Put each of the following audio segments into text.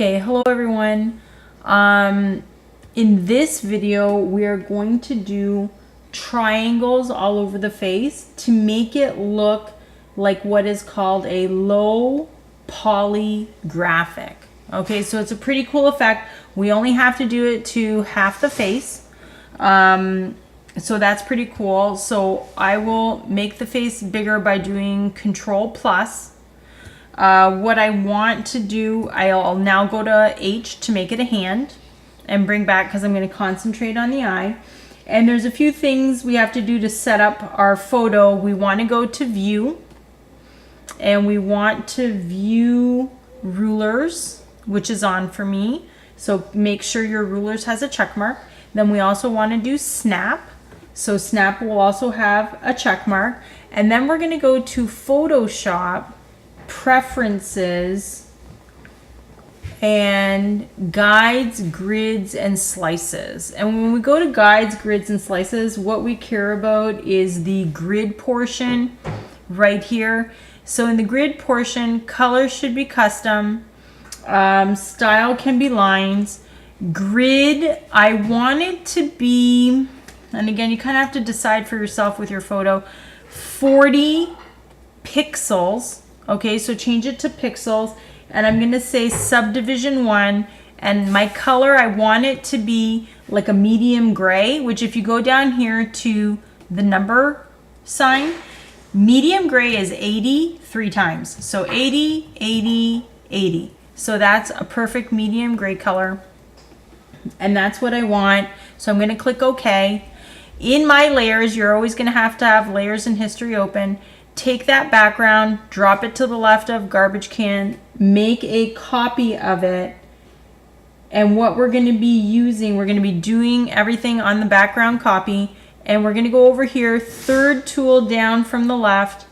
Okay, hello everyone. In this video, we are going to do triangles all over the face to make it look like what is called a low polygraphic. Okay, so it's a pretty cool effect. We only have to do it to half the face. So that's pretty cool. So I will make the face bigger by doing Control Plus. What I want to do, I'll now go to H to make it a hand and bring back, because I'm going to concentrate on the eye. And there's a few things we have to do to set up our photo. We want to go to View, and we want to view rulers, which is on for me. So make sure your rulers has a check mark. Then we also want to do Snap. So Snap will also have a check mark. And then we're going to go to Photoshop, Preferences, and Guides, Grids, and Slices. And when we go to Guides, Grids, and Slices, what we care about is the grid portion right here. So in the grid portion, color should be custom. Style can be lines. Grid, I want it to be, and again, you kind of have to decide for yourself with your photo, 40 pixels. Okay, so change it to pixels, and I'm going to say subdivision 1, and my color, I want it to be like a medium gray, which if you go down here to the number sign, medium gray is 80 3 times. So 80, 80, 80. So that's a perfect medium gray color, and that's what I want. So I'm going to click OK. In my layers, you're always going to have layers and history open. Take that background, drop it to the left of garbage can, make a copy of it. And what we're going to be using, we're going to be doing everything on the background copy. And we're going to go over here, third tool down from the left,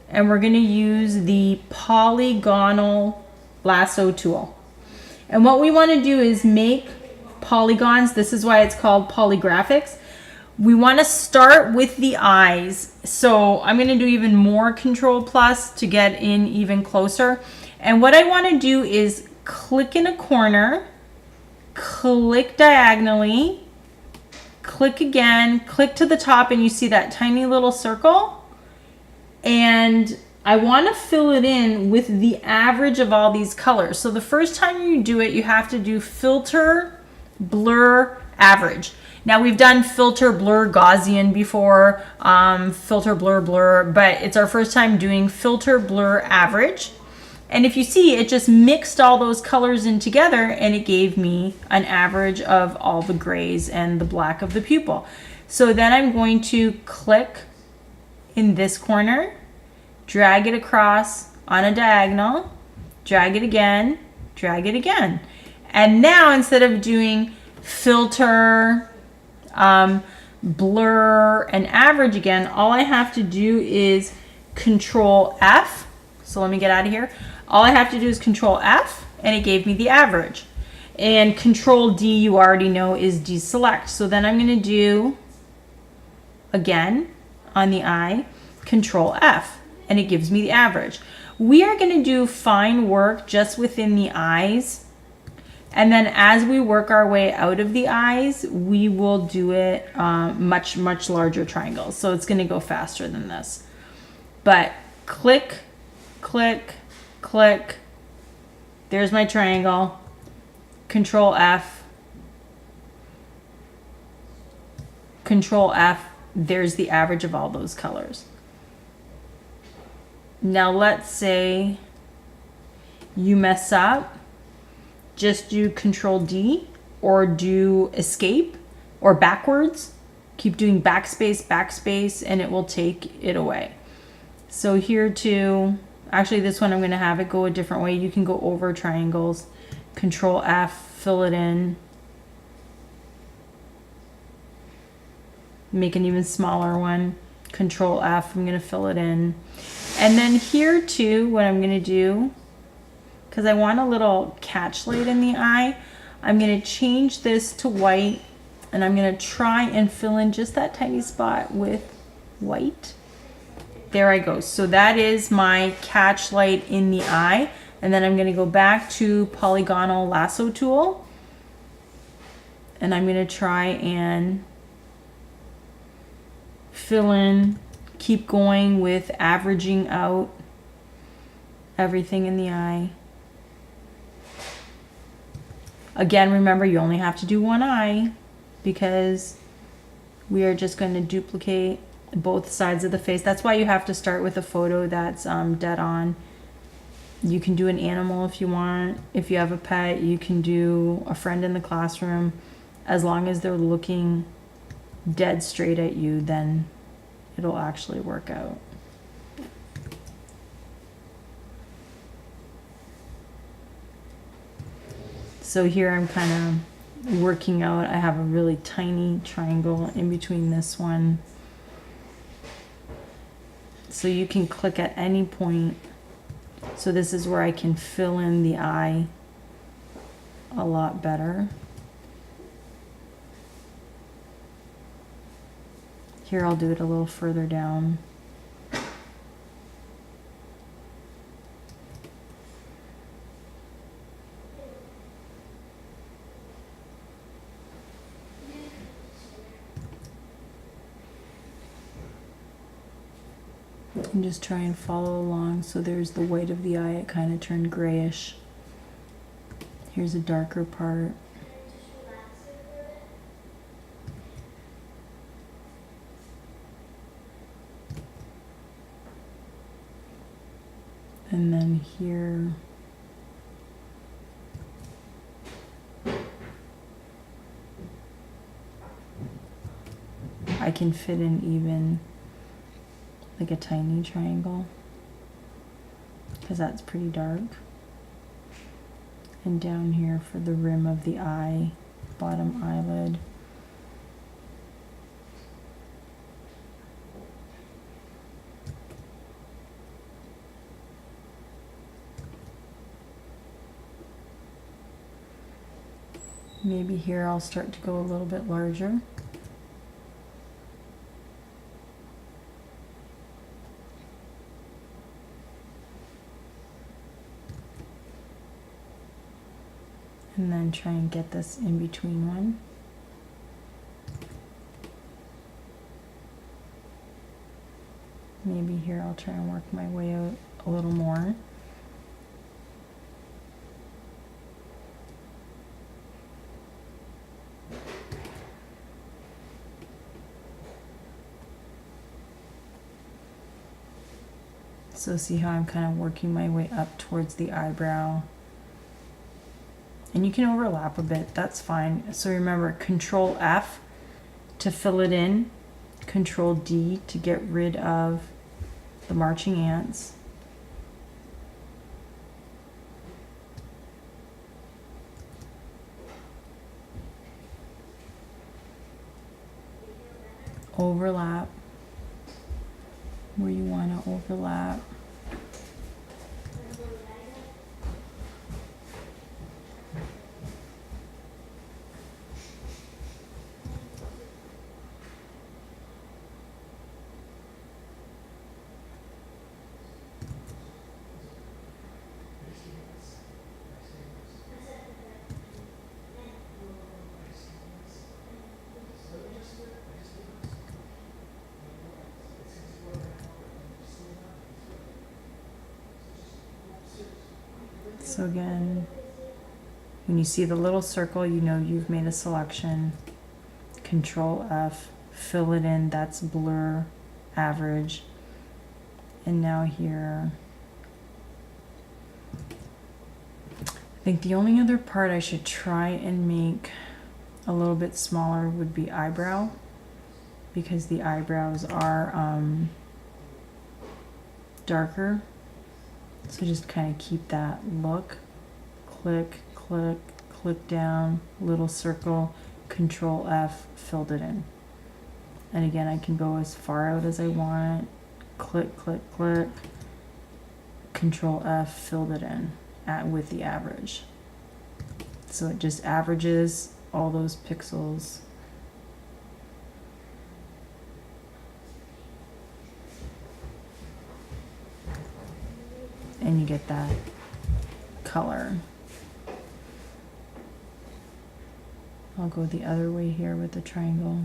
and we're going to use the polygonal lasso tool. And what we want to do is make polygons. This is why it's called polygraphics. We want to start with the eyes. So I'm going to do even more Control Plus to get in even closer. And what I want to do is click in a corner, click diagonally, click again, click to the top, and you see that tiny little circle. And I want to fill it in with the average of all these colors. So the first time you do it, you have to do Filter, Blur, Average. Now we've done Filter, Blur, Gaussian before, Filter, Blur, Blur, but it's our first time doing Filter, Blur, Average. And if you see, it just mixed all those colors in together, and it gave me an average of all the grays and the black of the pupil. So then I'm going to click in this corner, drag it across on a diagonal, drag it again, drag it again. And now instead of doing Filter, blur, and average again, all I have to do is Control F. So let me get out of here. All I have to do is Control F, and it gave me the average. And Control D, you already know, is deselect. So then I'm going to do, again, on the eye, Control F, and it gives me the average. We are going to do fine work just within the eyes. And then as we work our way out of the eyes, we will do it much larger triangles. So it's going to go faster than this. But click, click, click. There's my triangle. Control F. Control F. There's the average of all those colors. Now let's say you mess up. Just do Control D, or do Escape, or backwards. Keep doing backspace, backspace, and it will take it away. So here too, actually this one I'm going to have it go a different way. You can go over triangles. Control F, fill it in. Make an even smaller one. Control F, I'm going to fill it in. And then here too, what I'm going to do, because I want a little catch light in the eye, I'm going to change this to white, and I'm going to try and fill in just that tiny spot with white. There I go. So that is my catch light in the eye. And then I'm going to go back to polygonal lasso tool. And I'm going to try and fill in, keep going with averaging out everything in the eye. Again, remember, you only have to do one eye because we are just going to duplicate both sides of the face. That's why you have to start with a photo that's dead on. You can do an animal if you want. If you have a pet, you can do a friend in the classroom. As long as they're looking dead straight at you, then it'll actually work out. So here I'm kind of working out. I have a really tiny triangle in between this one. So you can click at any point. So this is where I can fill in the eye a lot better. Here I'll do it a little further down. And just try and follow along. So there's the white of the eye, it kind of turned grayish. Here's a darker part. And then here, I can fit in even like a tiny triangle because that's pretty dark. And down here for the rim of the eye, bottom eyelid. Maybe here I'll start to go a little bit larger. And then try and get this in between one. Maybe here I'll try and work my way out a little more. So see how I'm kind of working my way up towards the eyebrow. And you can overlap a bit, that's fine. So remember, Control F to fill it in, Control D to get rid of the marching ants. Overlap where you want to overlap. So again, when you see the little circle, you know you've made a selection. Control F, fill it in, that's blur, average. And now here, I think the only other part I should try and make a little bit smaller would be eyebrow, because the eyebrows are darker. So just kind of keep that look. Click, click, click down, little circle, Control F, filled it in. And again, I can go as far out as I want. Click, click, click, Control F, filled it in with the average. So it just averages all those pixels. And you get that color. I'll go the other way here with the triangle.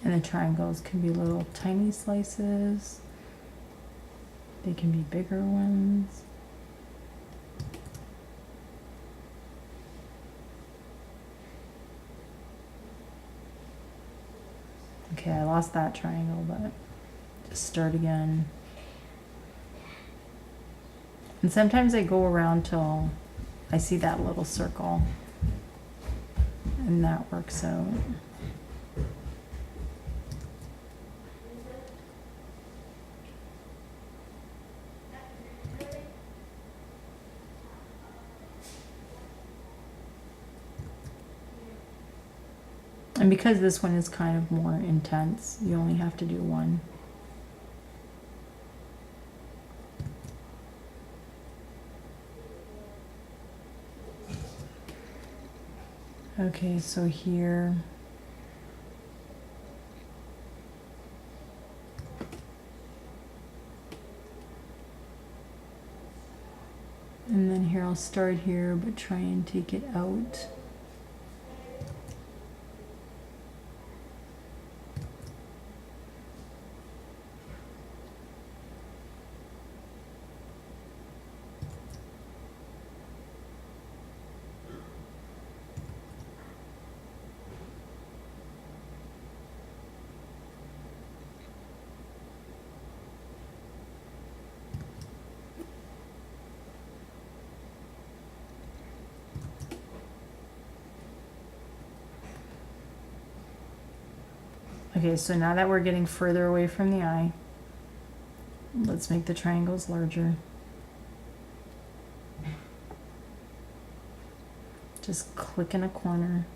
And the triangles can be little tiny slices. They can be bigger ones. Okay, I lost that triangle, but just start again. And sometimes I go around till I see that little circle, and that works out. And because this one is kind of more intense, you only have to do one. Okay, so here. And then here I'll start here, but try and take it out. Okay, so now that we're getting further away from the eye, let's make the triangles larger. Just click in a corner.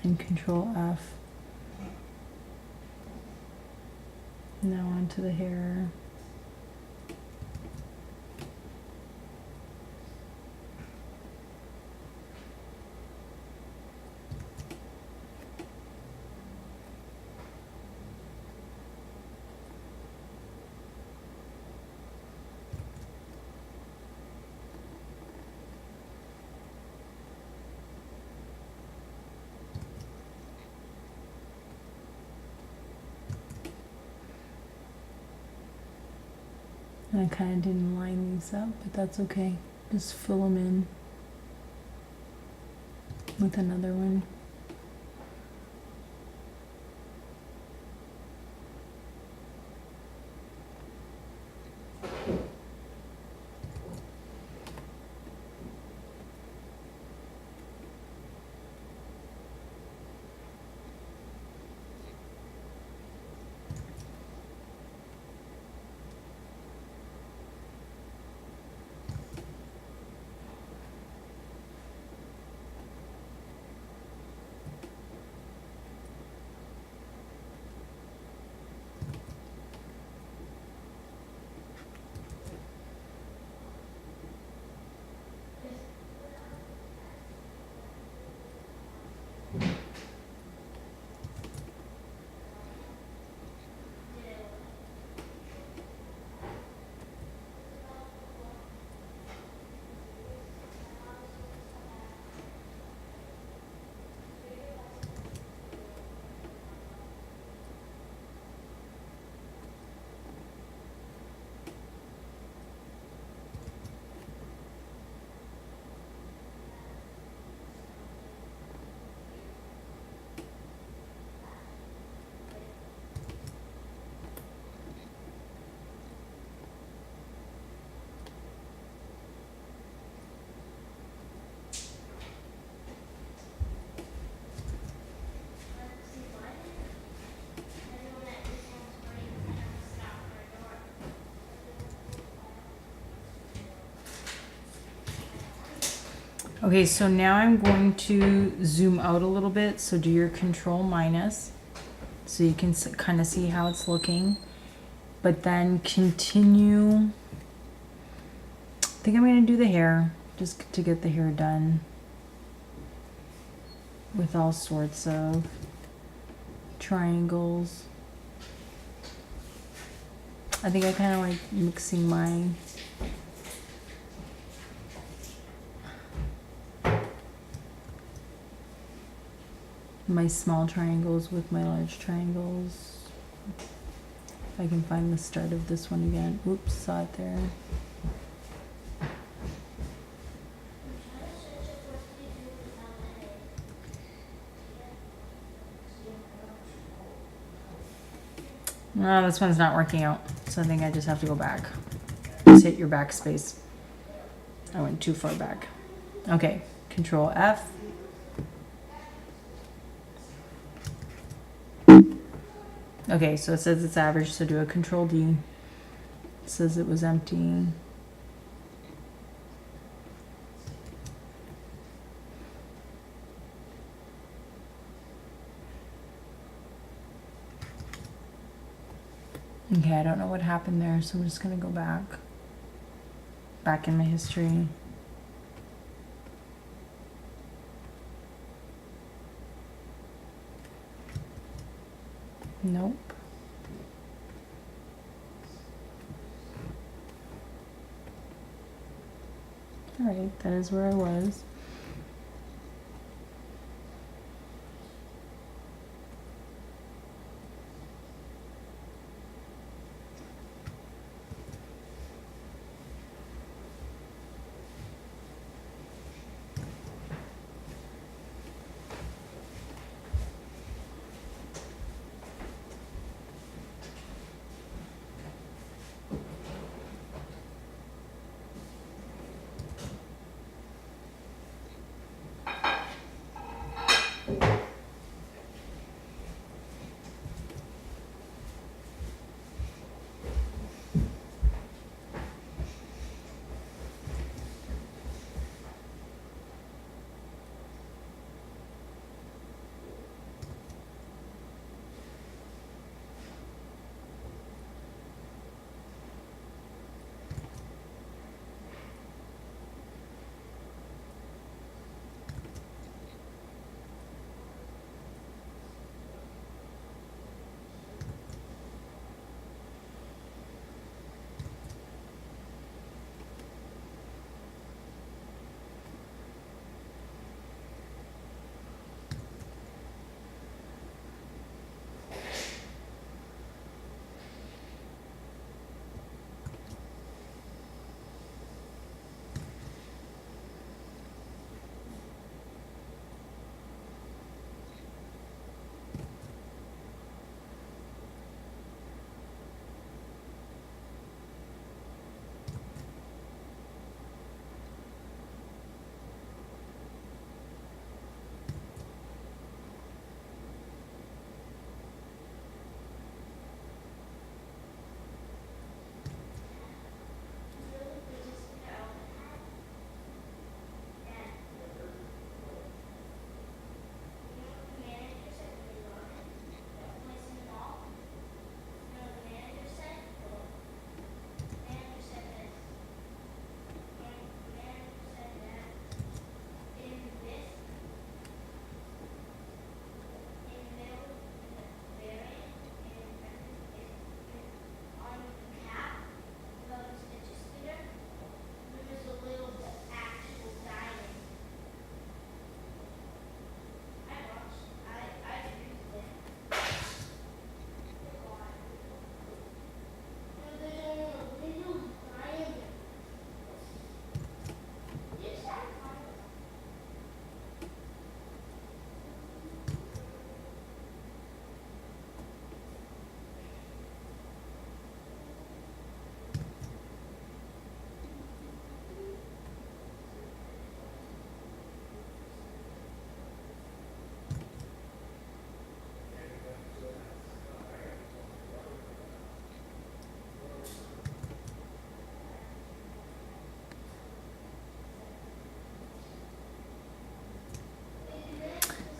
And Control F. Now onto the hair. And I kind of didn't line these up, but that's okay. Just fill them in with another one. Okay, so now I'm going to zoom out a little bit. So do your control minus so you can kind of see how it's looking. But then continue. I think I'm going to do the hair just to get the hair done with all sorts of triangles. I think I kind of like mixing my small triangles with my large triangles. If I can find the start of this one again. Oops, saw it there. No, this one's not working out. So I think I just have to go back. Just hit your backspace. I went too far back. Okay, Control F. Okay, so it says it's average, so do a Control D. It says it was empty. Okay, I don't know what happened there, so I'm just gonna go back in my history. Nope. All right, that is where I was.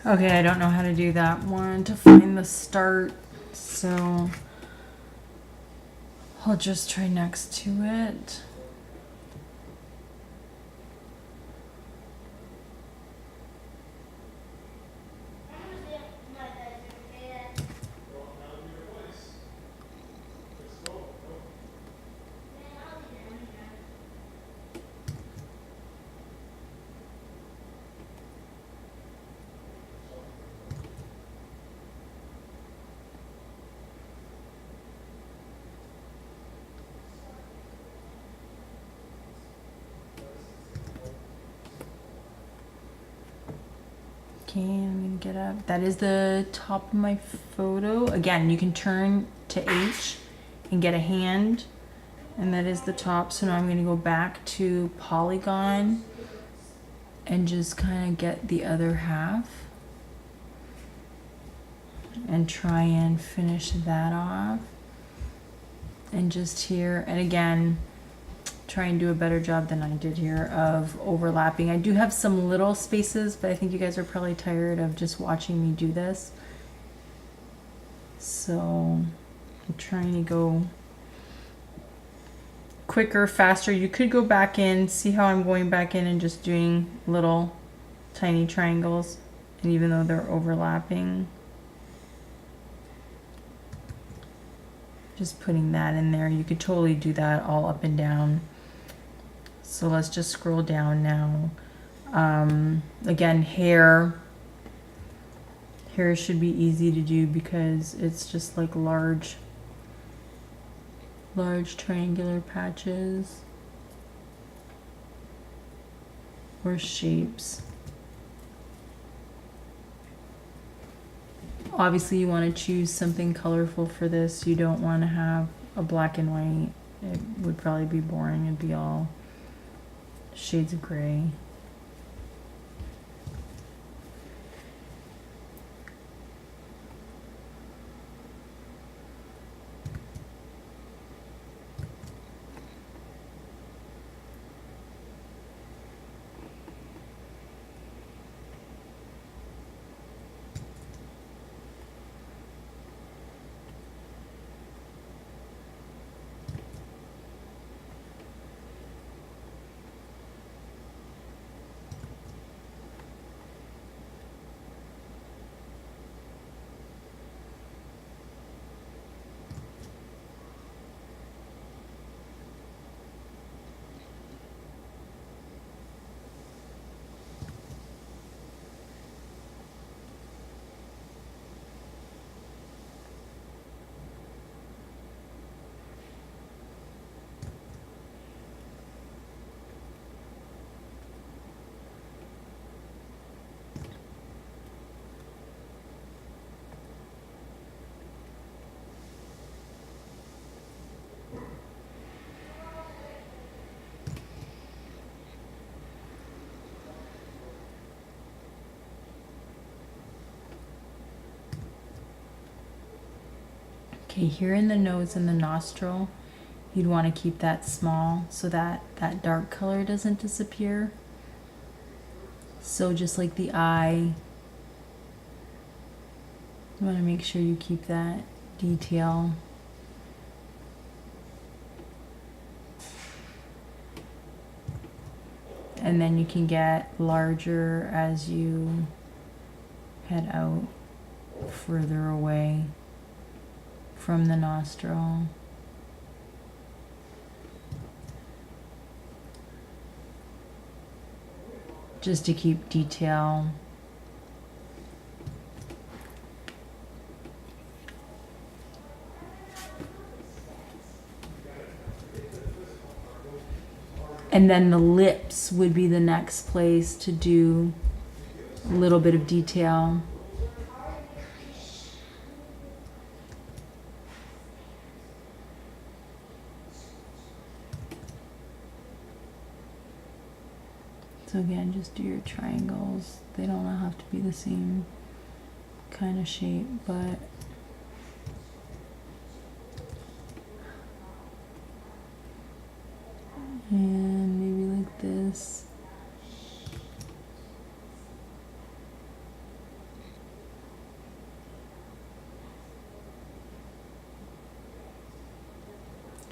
Okay, I don't know how to do that one to find the start, so I'll just try next to it. Okay, I'm gonna get up. That is the top of my photo. Again, you can turn to H and get a hand, and that is the top. So now I'm gonna go back to polygon and just kind of get the other half and try and finish that off. And just here, and again, try and do a better job than I did here of overlapping. I do have some little spaces, but I think you guys are probably tired of just watching me do this. So I'm trying to go quicker, faster. You could go back in, see how I'm going back in and just doing little tiny triangles, and even though they're overlapping, just putting that in there. You could totally do that all up and down. So let's just scroll down now. Again, hair should be easy to do because it's just like large triangular patches or shapes. Obviously you want to choose something colorful for this. You don't want to have a black and white. It would probably be boring. It'd be all shades of gray. Okay, here in the nose and the nostril, you'd want to keep that small so that that dark color doesn't disappear. So just like the eye, you want to make sure you keep that detail. And then you can get larger as you head out further away from the nostril. Just to keep detail. And then the lips would be the next place to do a little bit of detail. So again, just do your triangles. They don't all have to be the same kind of shape, but and maybe like this.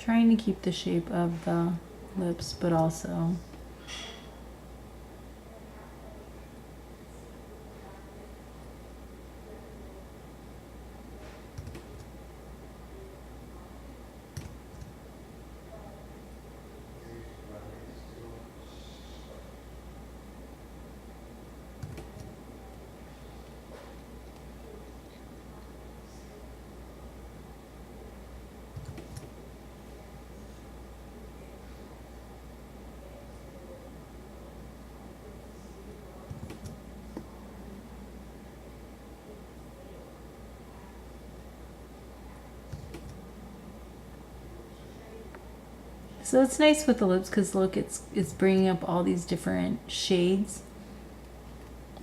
Trying to keep the shape of the lips, but also so it's nice with the lips because look, it's bringing up all these different shades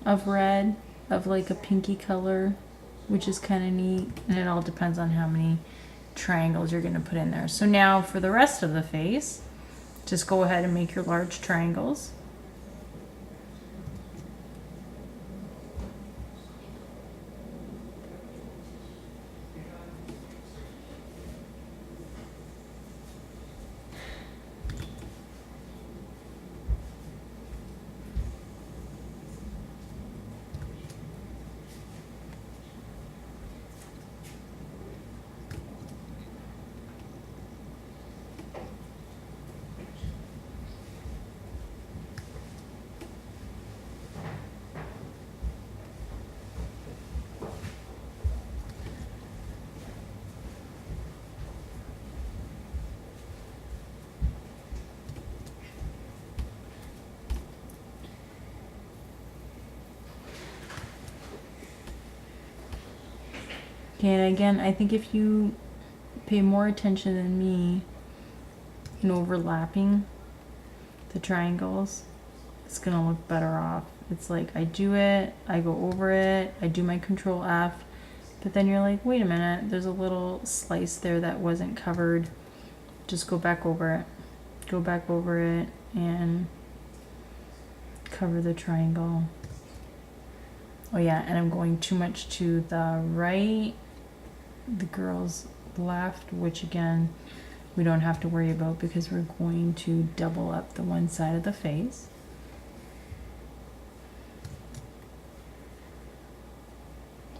of red, of like a pinky color, which is kind of neat. And it all depends on how many triangles you're going to put in there. So now for the rest of the face, just go ahead and make your large triangles. Okay, and again, I think if you pay more attention than me in overlapping the triangles, it's gonna look better off. It's like I do it, I go over it, I do my Control F, but then you're like, wait a minute, there's a little slice there that wasn't covered. Just go back over it. Go back over it and cover the triangle. Oh yeah, and I'm going too much to the right, the girl's left, which again, we don't have to worry about because we're going to double up the one side of the face.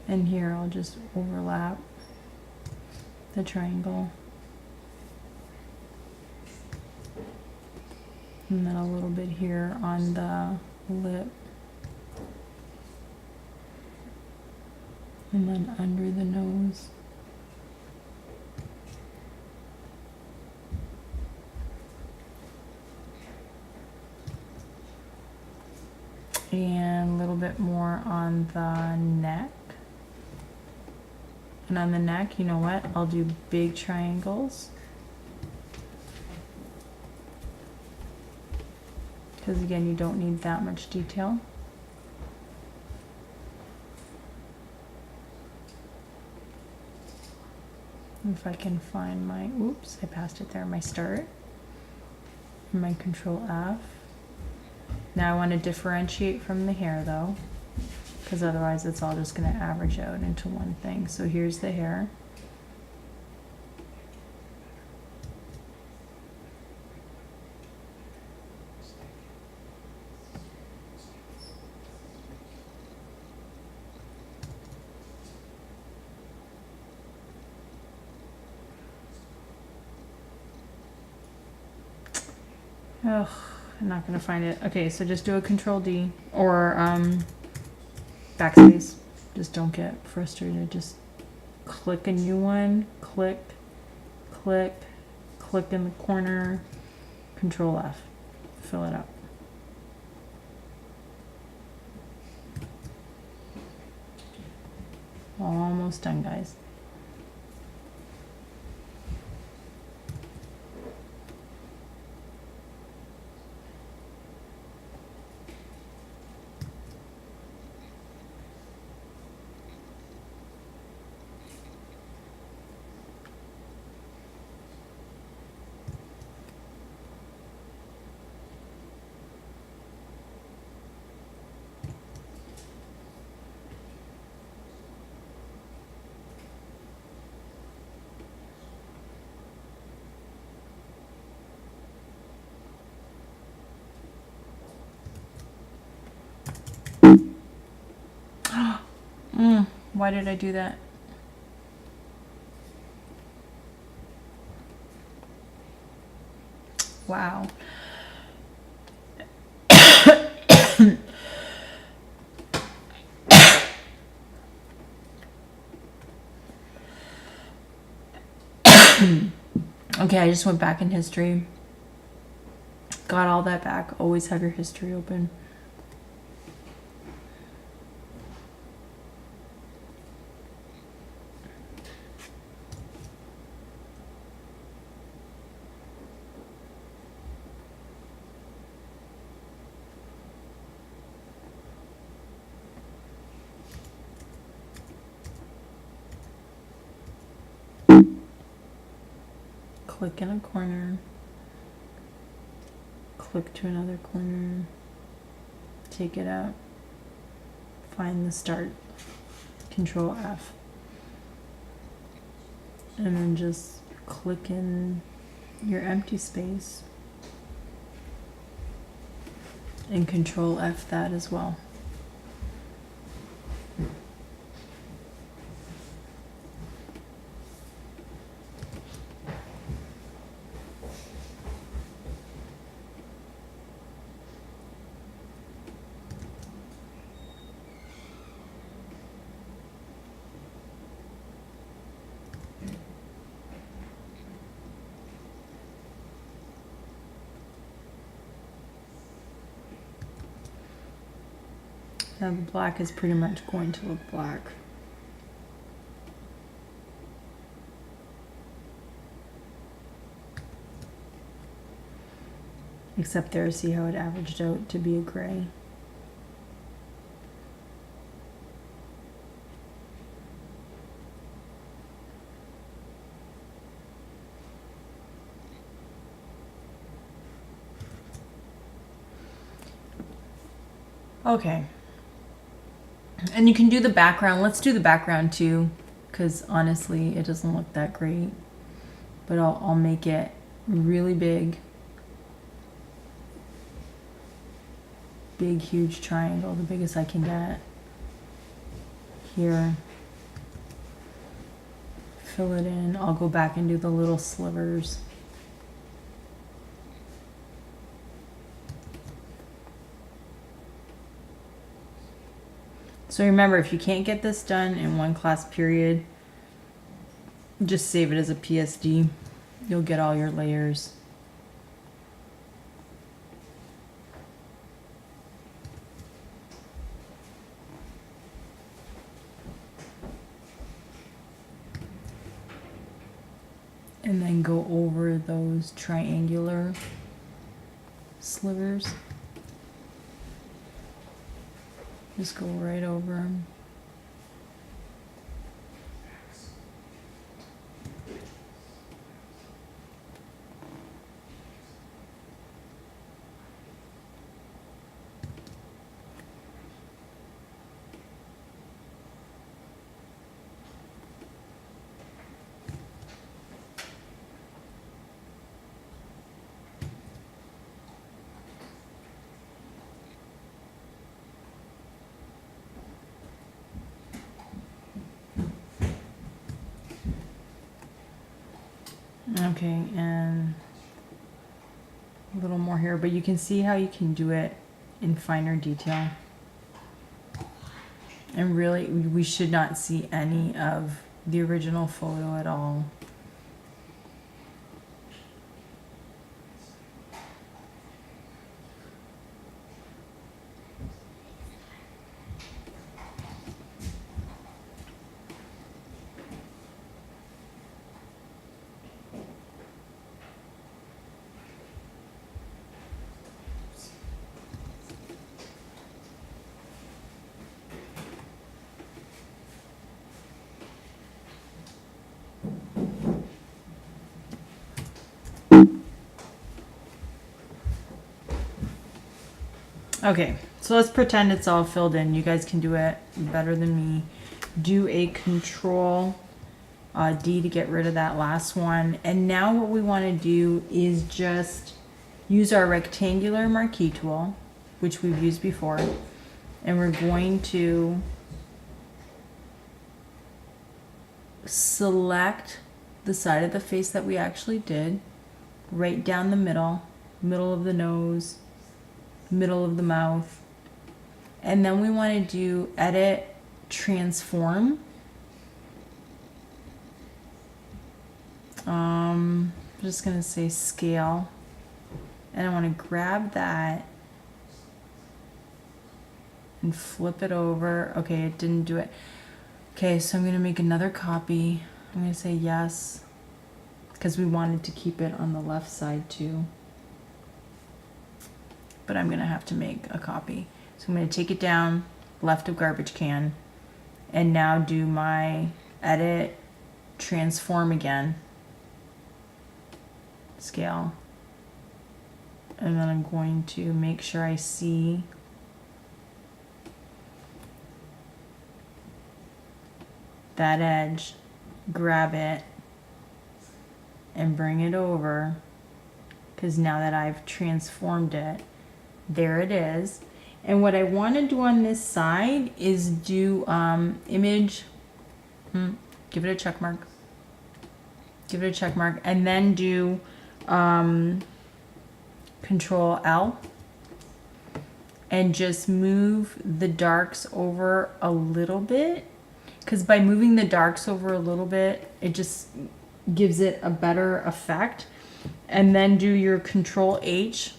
And here I'll just overlap the triangle. And then a little bit here on the lip. And then under the nose. And a little bit more on the neck. And on the neck, you know what? I'll do big triangles. Because again, you don't need that much detail. If I can find my, oops, I passed it there, my start. And my Control F. Now I want to differentiate from the hair though, because otherwise it's all just going to average out into one thing. So here's the hair. Ugh, I'm not gonna find it. Okay, so just do a Control D or backspace. Just don't get frustrated. Just click a new one. Click, click, click in the corner. Control F. Fill it up. Almost done, guys. Why did I do that? Wow. Okay, I just went back in history. Got all that back. Always have your history open. Click in a corner, click to another corner, take it out, find the start, Control F, and then just click in your empty space and Control F that as well. Now the black is pretty much going to look black. Except there, see how it averaged out to be a gray. Okay. And you can do the background. Let's do the background too, because honestly, it doesn't look that great. But I'll make it really big. Big, huge triangle, the biggest I can get. Here. Fill it in. I'll go back and do the little slivers. So remember, if you can't get this done in one class period, just save it as a PSD. You'll get all your layers. And then go over those triangular slivers. Just go right over them. Okay, and a little more here, but you can see how you can do it in finer detail. And really, we should not see any of the original photo at all. Okay, so let's pretend it's all filled in. You guys can do it better than me. Do a Control D to get rid of that last one. And now what we want to do is just use our rectangular marquee tool, which we've used before. And we're going to select the side of the face that we actually did, right down the middle, middle of the nose, middle of the mouth. And then we want to do edit, transform. I'm just going to say scale. And I want to grab that and flip it over. Okay, it didn't do it. Okay, so I'm going to make another copy. I'm going to say yes, because we wanted to keep it on the left side too. But I'm going to have to make a copy. So I'm going to take it down, left of garbage can, and now do my edit, transform again, scale. And then I'm going to make sure I see that edge, grab it, and bring it over, because now that I've transformed it, there it is. And what I want to do on this side is do image, give it a check mark, give it a check mark, and then do Control L and just move the darks over a little bit, because by moving the darks over a little bit, it just gives it a better effect. And then do your Control H.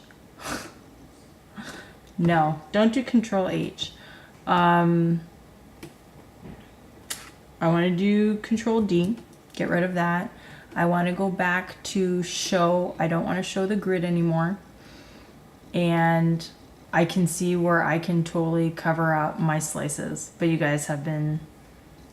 No, don't do Control H. I want to do Control D, get rid of that. I want to go back to show. I don't want to show the grid anymore. And I can see where I can totally cover up my slices. But you guys have been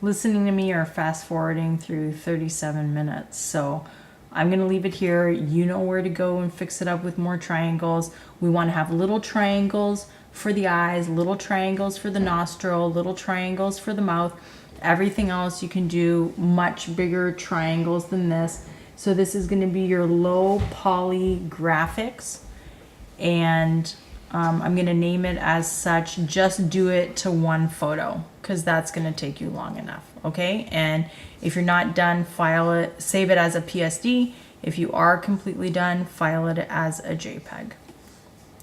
listening to me or fast forwarding through 37 minutes. So I'm going to leave it here. You know where to go and fix it up with more triangles. We want to have little triangles for the eyes, little triangles for the nostril, little triangles for the mouth. Everything else you can do much bigger triangles than this. So this is going to be your low poly graphics. And I'm going to name it as such. Just do it to one photo, because that's going to take you long enough. Okay. And if you're not done, file it, save it as a PSD. If you are completely done, file it as a JPEG.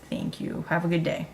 Thank you. Have a good day.